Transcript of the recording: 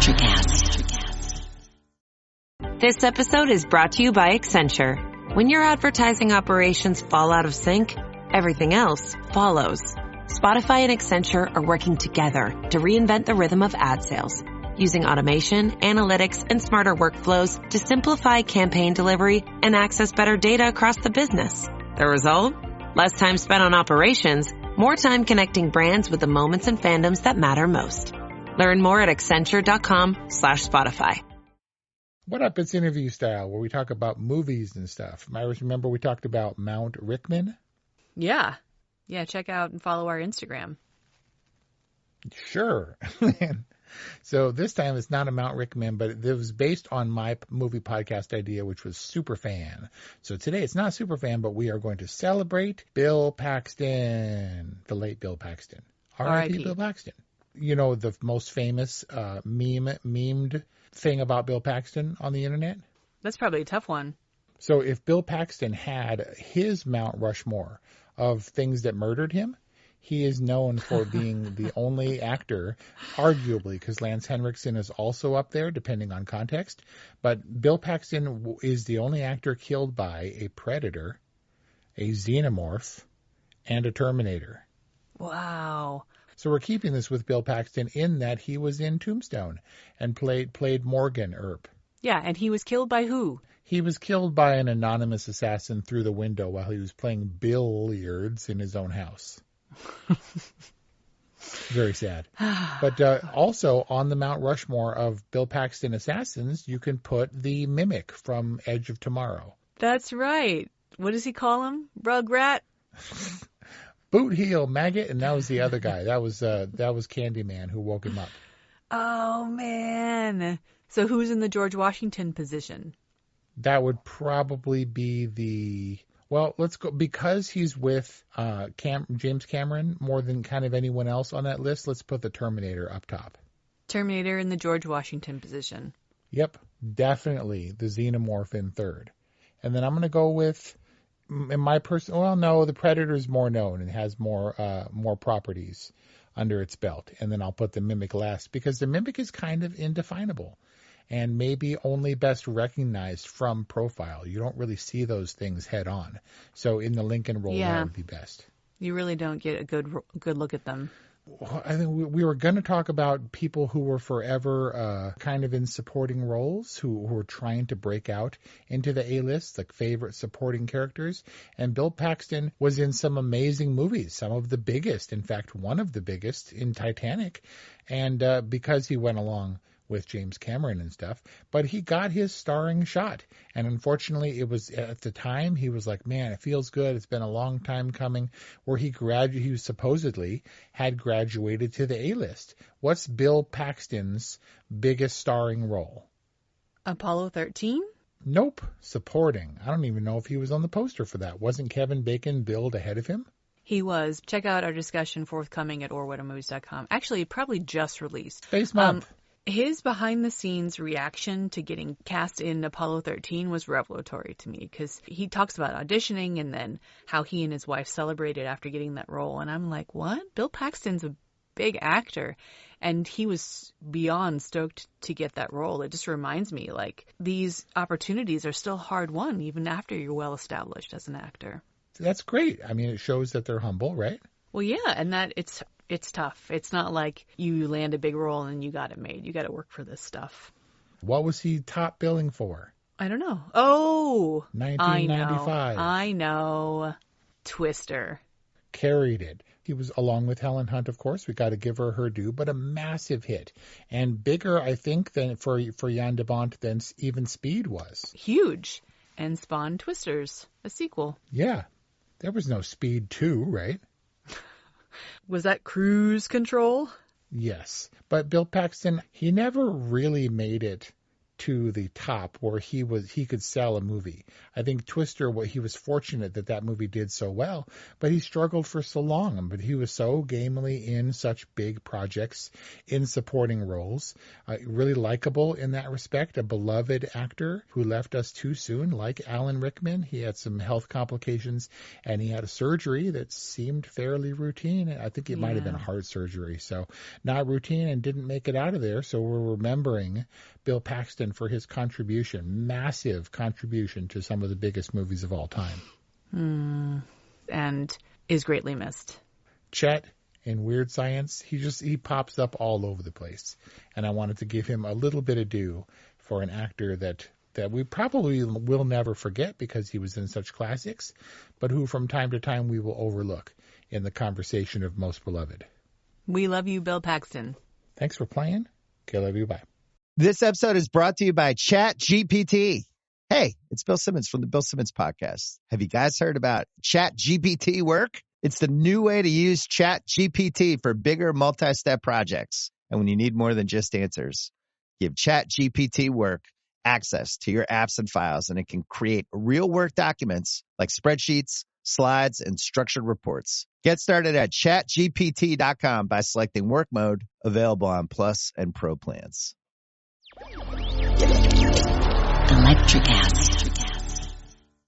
Electricast. This episode is brought to you by Accenture. When your advertising operations fall out of sync, everything else follows. Spotify and Accenture are working together to reinvent the rhythm of ad sales, using automation, analytics, and smarter workflows to simplify campaign delivery and access better data across the business. The result? Less time spent on operations, more time connecting brands with the moments and fandoms that matter most. Learn more at Accenture.com/Spotify. What up? It's Interview Style, where we talk about movies and stuff. Myris, remember we talked about Mount Rickman? Yeah. Yeah, check out and follow our Instagram. Sure. So this time it's not a Mount Rickman, but it was based on my movie podcast idea, which was Superfan. So today it's not Superfan, but we are going to celebrate Bill Paxton, the late Bill Paxton. R.I.P. Bill Paxton. You know the most famous memed thing about Bill Paxton on the internet? That's probably a tough one. So if Bill Paxton had his Mount Rushmore of things that murdered him, he is known for being the only actor, arguably, because Lance Henriksen is also up there, depending on context. But Bill Paxton is the only actor killed by a predator, a xenomorph, and a Terminator. Wow. So we're keeping this with Bill Paxton in that he was in Tombstone and played Morgan Earp. Yeah, and he was killed by who? He was killed by an anonymous assassin through the window while he was playing billiards in his own house. Very sad. But also on the Mount Rushmore of Bill Paxton assassins, you can put the Mimic from Edge of Tomorrow. That's right. What does he call him? Rugrat? Boot heel maggot, and that was the other guy. That was Candyman who woke him up. Oh man. So who's in the George Washington position? That would probably be let's go, because he's with James Cameron more than kind of anyone else on that list, let's put the Terminator up top. Terminator in the George Washington position. Yep, definitely the Xenomorph in third. And then I'm going to go with, in my the Predator's more known and has more properties under its belt. And then I'll put the Mimic last, because the Mimic is kind of indefinable and maybe only best recognized from profile. You don't really see those things head on. So in the Lincoln role, that would be best. You really don't get a good look at them. I think we were going to talk about people who were forever kind of in supporting roles, who were trying to break out into the A-list, like favorite supporting characters. And Bill Paxton was in some amazing movies, some of the biggest, in fact, one of the biggest in Titanic. And because he went along with James Cameron and stuff, but he got his starring shot. And unfortunately, it was at the time, he was like, man, it feels good. It's been a long time coming, where he supposedly had graduated to the A-list. What's Bill Paxton's biggest starring role? Apollo 13? Nope. Supporting. I don't even know if he was on the poster for that. Wasn't Kevin Bacon billed ahead of him? He was. Check out our discussion forthcoming at orwhatevermovies.com. Actually, probably just released. Space Month. His behind-the-scenes reaction to getting cast in Apollo 13 was revelatory to me, because he talks about auditioning and then how he and his wife celebrated after getting that role. And I'm like, what? Bill Paxton's a big actor, and he was beyond stoked to get that role. It just reminds me, like, these opportunities are still hard-won even after you're well-established as an actor. That's great. I mean, it shows that they're humble, right? Well, yeah, and that it's tough. It's not like you land a big role and you got it made. You got to work for this stuff. What was he top billing for? I don't know. Oh, 1995. I know. Twister. Carried it. He was along with Helen Hunt, of course. We got to give her due, but a massive hit. And bigger, I think, than for Jan de Bont than even Speed was. Huge. And spawned Twisters, a sequel. Yeah. There was no Speed 2, right? Was that Cruise Control? Yes. But Bill Paxton, he never really made it to the top where he could sell a movie. I think Twister, he was fortunate that movie did so well, but he struggled for so long. But he was so gamely in such big projects, in supporting roles, really likable in that respect, a beloved actor who left us too soon, like Alan Rickman. He had some health complications, and he had a surgery that seemed fairly routine. I think it might have been a heart surgery, so not routine, and didn't make it out of there. So we're remembering Bill Paxton for his contribution, massive contribution to some of the biggest movies of all time. And is greatly missed. Chet, in Weird Science, he pops up all over the place. And I wanted to give him a little bit of due for an actor that we probably will never forget because he was in such classics, but who from time to time we will overlook in the conversation of most beloved. We love you, Bill Paxton. Thanks for playing. Okay, love you. Bye. This episode is brought to you by ChatGPT. Hey, it's Bill Simmons from the Bill Simmons Podcast. Have you guys heard about ChatGPT work? It's the new way to use ChatGPT for bigger multi-step projects. And when you need more than just answers, give ChatGPT work access to your apps and files, and it can create real work documents like spreadsheets, slides, and structured reports. Get started at chatgpt.com by selecting work mode, available on Plus and Pro plans. Electric acid.